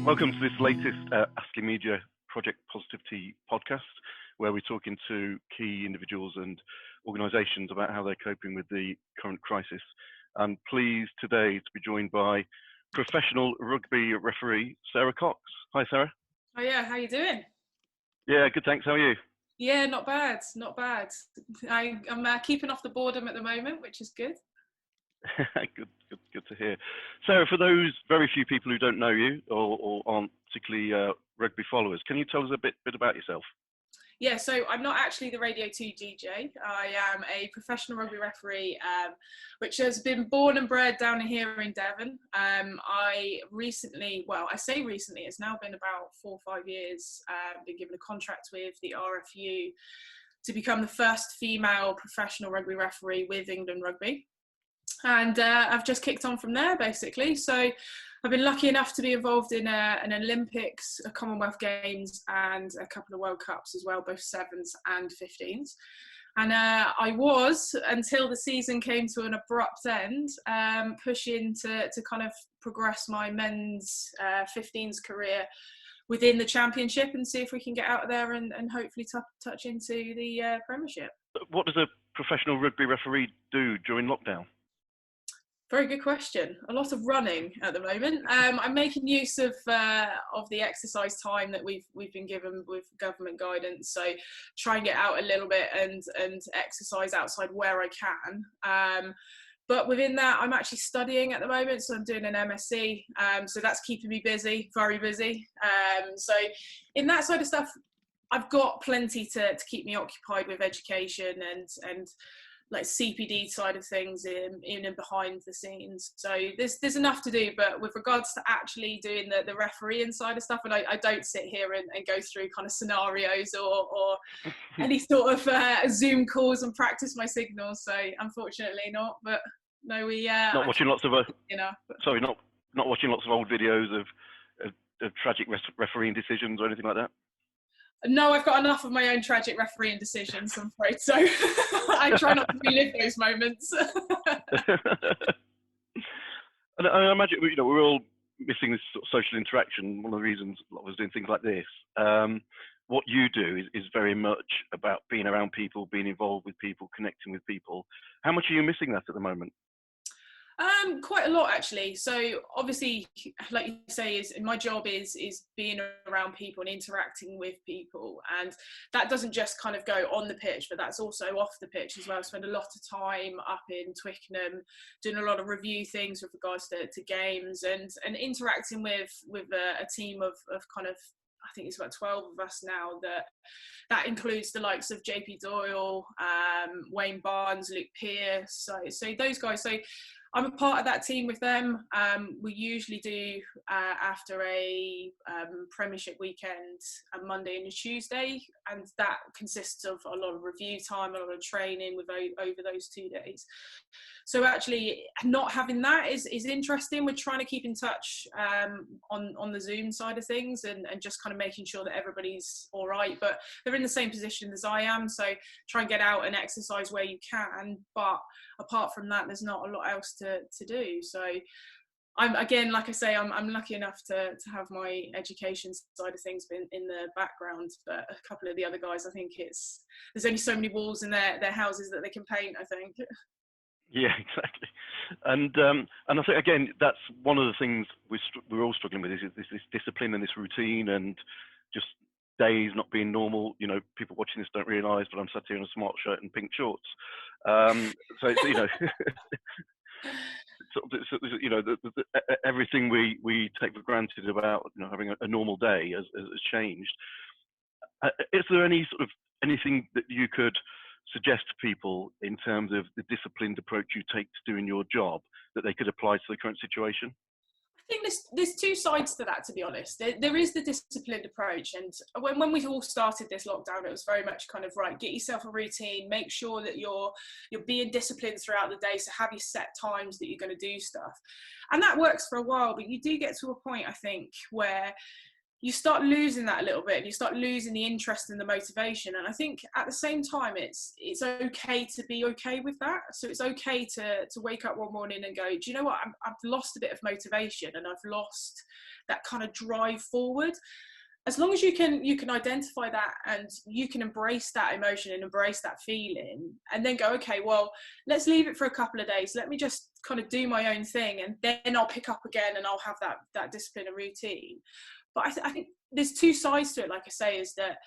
Welcome to this latest Astley Media Project Positivity podcast, where we're talking to key individuals and organisations about how they're coping with the current crisis. I'm pleased today to be joined by professional rugby referee Sara Cox. Hi, Sara. Oh yeah, how you doing? Yeah, good, thanks. How are you? Yeah, not bad, not bad. I'm keeping off the boredom at the moment, which is good. Good to hear. Sara, for those very few people who don't know you or aren't particularly rugby followers, can you tell us a bit about yourself? Yeah, so I'm not actually the Radio 2 DJ. I am a professional rugby referee, which has been born and bred down here in Devon. I say recently, it's now been about 4 or 5 years, been given a contract with the RFU to become the first female professional rugby referee with England Rugby. And I've just kicked on from there, basically. So I've been lucky enough to be involved in an Olympics, a Commonwealth Games, and a couple of World Cups as well, both 7s and 15s. And I was, until the season came to an abrupt end, pushing to kind of progress my men's 15s career within the championship and see if we can get out of there and hopefully touch into the Premiership. What does a professional rugby referee do during lockdown? Very good question. A lot of running at the moment. I'm making use of the exercise time that we've been given with government guidance. So try and get out a little bit and exercise outside where I can. But within that, I'm actually studying at the moment. So I'm doing an MSc. So that's keeping me busy, very busy. So in that side of stuff, I've got plenty to keep me occupied with education and like CPD side of things in and behind the scenes. So there's enough to do, but with regards to actually doing the refereeing side of stuff, and I don't sit here and go through kind of scenarios or any sort of Zoom calls and practice my signals. So unfortunately not, but no, not watching lots of not watching lots of old videos of tragic refereeing decisions or anything like that. No, I've got enough of my own tragic refereeing decisions, I'm afraid. So I try not to relive those moments. And I imagine, we're all missing this sort of social interaction. One of the reasons a lot of us doing things like this. What you do is very much about being around people, being involved with people, connecting with people. How much are you missing that at the moment? Quite a lot, actually. So obviously, like you say, my job is being around people and interacting with people, and that doesn't just kind of go on the pitch, but that's also off the pitch as well. I spend a lot of time up in Twickenham doing a lot of review things with regards to games and interacting with a team of kind of, I think it's about 12 of us now. That includes the likes of JP Doyle, Wayne Barnes, Luke Pearce. So those guys. So I'm a part of that team with them. We usually do after a Premiership weekend, a Monday and a Tuesday, and that consists of a lot of review time, a lot of training over those 2 days. So actually, not having that is interesting. We're trying to keep in touch on the Zoom side of things and just kind of making sure that everybody's all right. But they're in the same position as I am, so try and get out and exercise where you can. But apart from that, there's not a lot else to do. So I'm, again, like I say, I'm lucky enough to have my education side of things in the background, but a couple of the other guys, I think there's only so many walls in their houses that they can paint, I think. Yeah, exactly. And I think, again, that's one of the things we're all struggling with is this discipline and this routine and just days not being normal. People watching this don't realise, but I'm sat here in a smart shirt and pink shorts. So it's, everything we take for granted about having a normal day has changed. Is there anything that you could suggest to people in terms of the disciplined approach you take to doing your job that they could apply to the current situation? I think there's two sides to that, to be honest. There is the disciplined approach, and when we all started this lockdown, it was very much kind of, right, get yourself a routine, make sure that you're being disciplined throughout the day, so have your set times that you're going to do stuff. And that works for a while, but you do get to a point, I think, where you start losing that a little bit, and you start losing the interest and the motivation. And I think at the same time, it's okay to be okay with that. So it's okay to wake up one morning and go, do you know what? I've lost a bit of motivation, and I've lost that kind of drive forward. As long as you can identify that, and you can embrace that emotion and embrace that feeling, and then go, okay, well, let's leave it for a couple of days. Let me just kind of do my own thing, and then I'll pick up again, and I'll have that discipline and routine. But I think there's two sides to it. Like I say, is that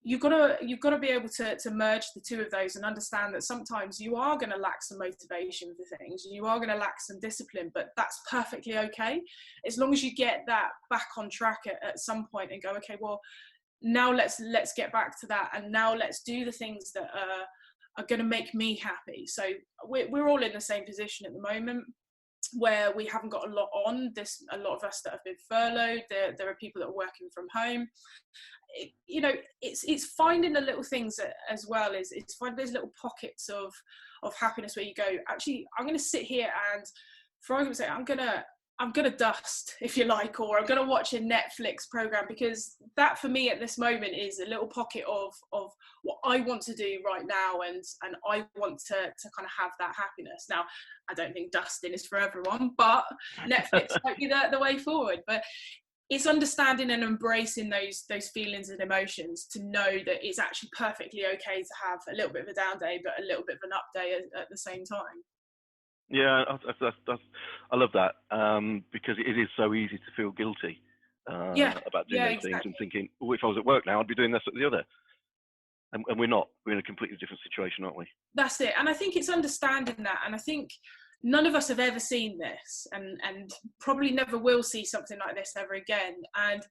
you've got to be able to merge the two of those and understand that sometimes you are going to lack some motivation for things, you are going to lack some discipline, but that's perfectly okay, as long as you get that back on track at some point and go, okay, well, now let's get back to that, and now let's do the things that are going to make me happy. So we're all in the same position at the moment, where we haven't got a lot on. There's a lot of us that have been furloughed. There are people that are working from home. It's finding the little things as well. It's finding those little pockets of happiness where you go, actually, I'm going to sit here and, for argument's sake, I'm gonna dust, if you like, or I'm gonna watch a Netflix program, because that for me at this moment is a little pocket of what I want to do right now, and I want to kind of have that happiness. Now, I don't think dusting is for everyone, but Netflix might be the way forward. But it's understanding and embracing those feelings and emotions, to know that it's actually perfectly okay to have a little bit of a down day, but a little bit of an up day at the same time. Yeah, I love that, because it is so easy to feel guilty about doing those things, and thinking, oh, if I was at work now, I'd be doing this at the other. And we're not. We're in a completely different situation, aren't we? That's it. And I think it's understanding that. And I think none of us have ever seen this, and probably never will see something like this ever again. And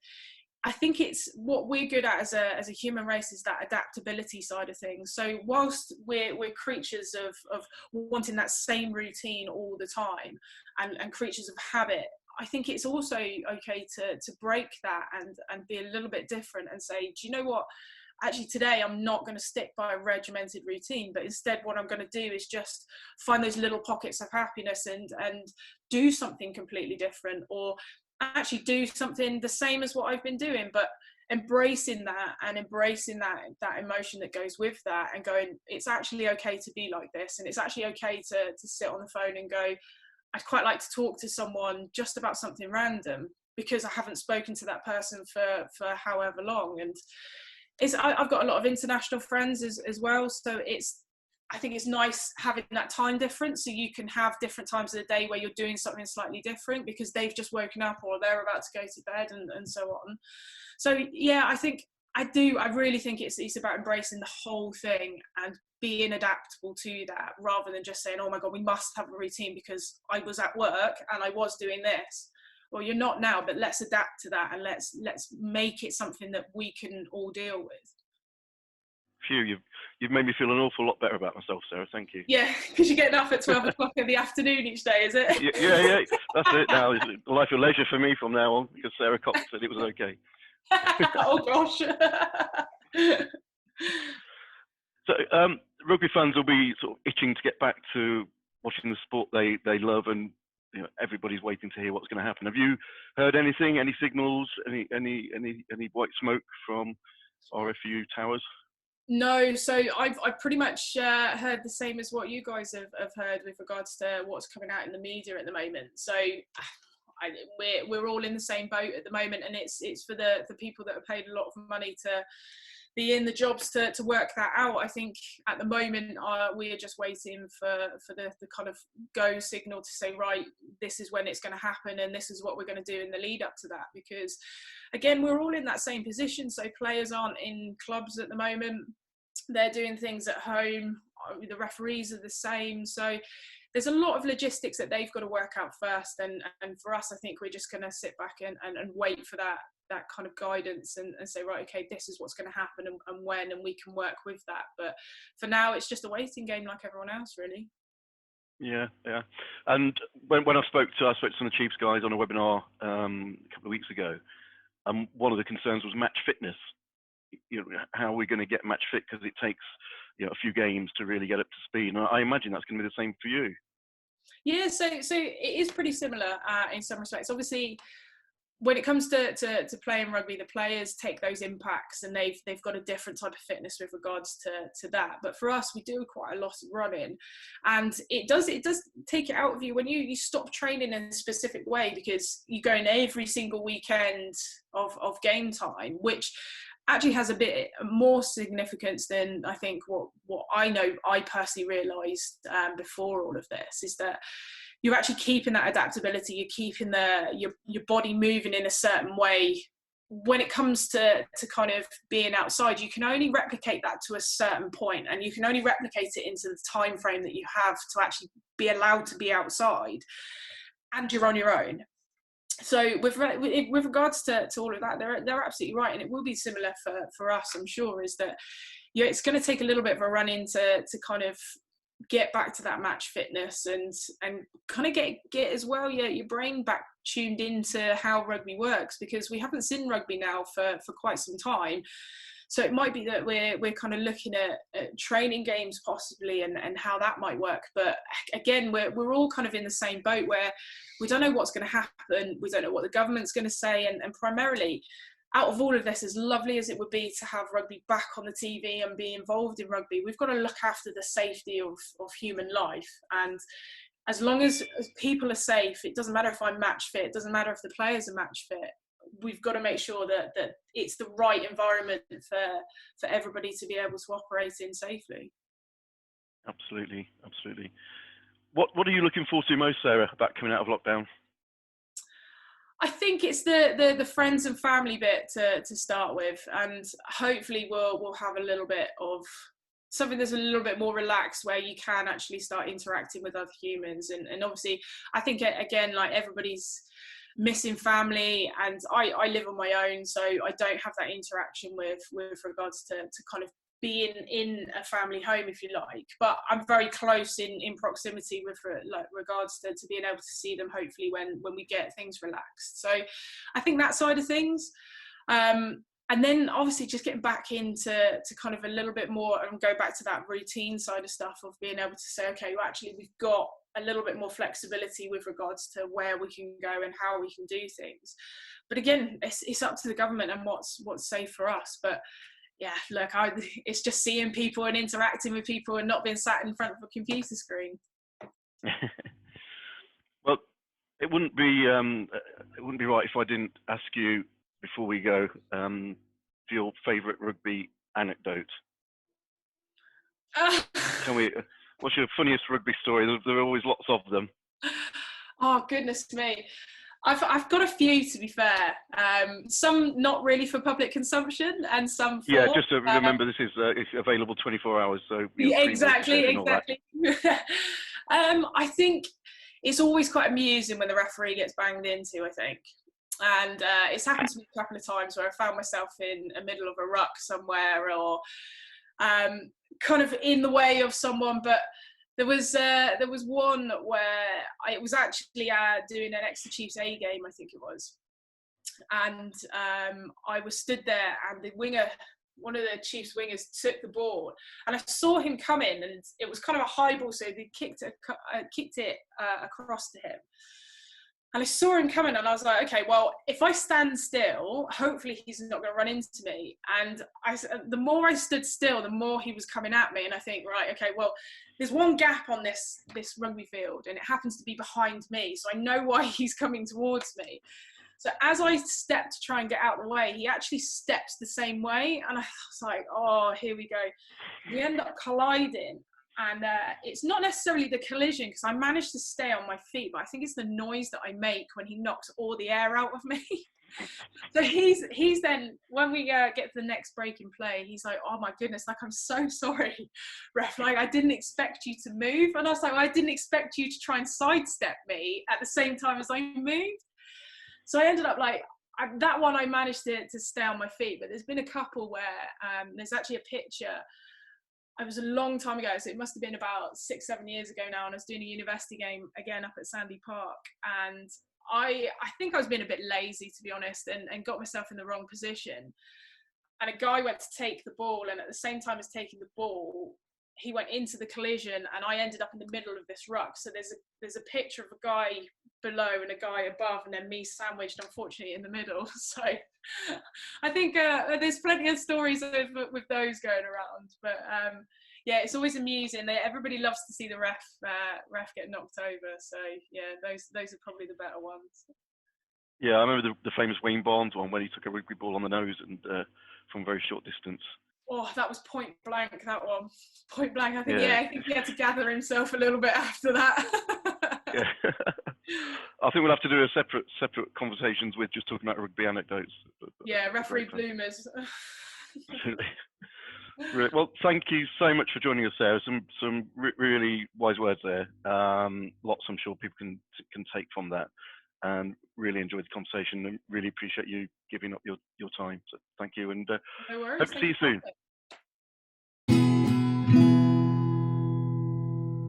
I think it's what we're good at as a human race, is that adaptability side of things. So whilst we're creatures of wanting that same routine all the time, and creatures of habit, I think it's also okay to break that and be a little bit different, and say, do you know what? Actually, today I'm not going to stick by a regimented routine, but instead what I'm going to do is just find those little pockets of happiness and do something completely different, or actually do something the same as what I've been doing, but embracing that, and embracing that emotion that goes with that, and going, it's actually okay to be like this, and it's actually okay to sit on the phone and go, I'd quite like to talk to someone just about something random, because I haven't spoken to that person for however long. And I've got a lot of international friends as well, so I think it's nice having that time difference, so you can have different times of the day where you're doing something slightly different, because they've just woken up or they're about to go to bed, and so on. So yeah, I really think it's about embracing the whole thing and being adaptable to that, rather than just saying, oh my God, we must have a routine because I was at work and I was doing this. Well, you're not now, but let's adapt to that, and let's make it something that we can all deal with. Phew, you've made me feel an awful lot better about myself, Sarah. Thank you. Yeah, because you're getting up at 12 o'clock in the afternoon each day, is it? Yeah. That's it now. It's a life of leisure for me from now on, because Sara Cox said it was okay. Oh gosh. So rugby fans will be sort of itching to get back to watching the sport they love, and everybody's waiting to hear what's going to happen. Have you heard anything? Any signals? Any white smoke from RFU towers? No, so I've pretty much heard the same as what you guys have heard with regards to what's coming out in the media at the moment. So we're all in the same boat at the moment, and it's for the people that have paid a lot of money to be in the jobs to work that out. I think at the moment we're just waiting for the kind of go signal to say, right, this is when it's going to happen, and this is what we're going to do in the lead up to that. Because again, we're all in that same position. So players aren't in clubs at the moment, they're doing things at home, the referees are the same. So there's a lot of logistics that they've got to work out first, and for us, I think we're just going to sit back and wait for that kind of guidance, and say, right, okay, this is what's going to happen, and when, and we can work with that. But for now, it's just a waiting game like everyone else, really. Yeah. And when I spoke to some of the Chiefs guys on a webinar a couple of weeks ago, one of the concerns was match fitness. How are we going to get match fit, because it takes a few games to really get up to speed, and I imagine that's going to be the same for you. Yeah, so it is pretty similar in some respects. Obviously, when it comes to playing rugby, the players take those impacts and they've got a different type of fitness with regards to that. But for us, we do quite a lot of running, and it does take it out of you when you stop training in a specific way, because you go in every single weekend of game time, which actually has a bit more significance than I think what I personally realised before all of this, is that you're actually keeping that adaptability, you're keeping your body moving in a certain way. When it comes to kind of being outside, you can only replicate that to a certain point, and you can only replicate it into the time frame that you have to actually be allowed to be outside, and you're on your own. So with regards to all of that, they're absolutely right, and it will be similar for us, I'm sure, is that it's going to take a little bit of a run in to kind of get back to that match fitness and kind of get as well your brain back tuned into how rugby works, because we haven't seen rugby now for quite some time. So it might be that we're kind of looking at training games possibly and how that might work. But again, we're all kind of in the same boat where we don't know what's going to happen. We don't know what the government's going to say. And primarily, out of all of this, as lovely as it would be to have rugby back on the TV and be involved in rugby, we've got to look after the safety of human life. And as long as people are safe, it doesn't matter if I'm match fit, it doesn't matter if the players are match fit. We've got to make sure that it's the right environment for everybody to be able to operate in safely. Absolutely. What are you looking forward to most, Sarah, about coming out of lockdown? I think it's the friends and family bit to start with, and hopefully we'll have a little bit of something that's a little bit more relaxed, where you can actually start interacting with other humans. And obviously, I think, again, like, everybody's missing family, and I live on my own, so I don't have that interaction with regards to kind of being in a family home, if you like, but I'm very close in proximity with regards to being able to see them, hopefully when we get things relaxed. So I think that side of things, and then obviously just getting back into kind of a little bit more and go back to that routine side of stuff, of being able to say, okay, well, actually we've got a little bit more flexibility with regards to where we can go and how we can do things. But again, it's up to the government and what's safe for us. But yeah, look, it's just seeing people and interacting with people and not being sat in front of a computer screen. Well, it wouldn't be right if I didn't ask you before we go for your favourite rugby anecdote. Tell me, what's your funniest rugby story? There are always lots of them. Oh, goodness me. I've got a few, to be fair. Some not really for public consumption, and some for... Yeah, just to remember, this is it's available 24 hours, so... Yeah, exactly. I think it's always quite amusing when the referee gets banged into, I think. And it's happened to me a couple of times where I found myself in the middle of a ruck somewhere, or kind of in the way of someone, but... There was one where I was actually doing an Exeter Chiefs A game, I think it was, and I was stood there, and the winger, one of the Chiefs wingers, took the ball, and I saw him come in, and it was kind of a high ball, so they kicked it across to him. And I saw him coming, and I was like, okay, well, if I stand still, hopefully he's not going to run into me. And the more I stood still, the more he was coming at me. And I think, right, okay, well, there's one gap on this rugby field, and it happens to be behind me. So I know why he's coming towards me. So as I stepped to try and get out of the way, he actually steps the same way. And I was like, oh, here we go. We end up colliding. And it's not necessarily the collision, because I managed to stay on my feet, but I think it's the noise that I make when he knocks all the air out of me. So he's then, when we get to the next break in play, he's like, oh my goodness, like, I'm so sorry, ref, like, I didn't expect you to move. And I was like, well, I didn't expect you to try and sidestep me at the same time as I moved. So I ended up like, that one I managed to stay on my feet, but there's been a couple where there's actually a picture. It was a long time ago, so it must have been about 6-7 years ago now, and I was doing a university game again up at Sandy Park, and I think I was being a bit lazy, to be honest, and got myself in the wrong position. And a guy went to take the ball, and at the same time as taking the ball, he went into the collision, and I ended up in the middle of this ruck. So there's a picture of a guy below and a guy above, and then me sandwiched, unfortunately, in the middle. So I think there's plenty of stories with those going around. But yeah, it's always amusing. Everybody loves to see the ref get knocked over. So yeah, those are probably the better ones. Yeah, I remember the famous Wayne Barnes one when he took a rugby ball on the nose and from a very short distance. Oh, that was point blank, that one. Point blank. I think Yeah. he had to gather himself a little bit after that. Yeah. I think we'll have to do a separate conversations with just talking about rugby anecdotes. Yeah, referee bloomers. Absolutely. Well, thank you so much for joining us, Sarah. Some really wise words there. Lots I'm sure people can take from that, and really enjoyed the conversation and really appreciate you giving up your time. So thank you, and No worries. hope to see you soon.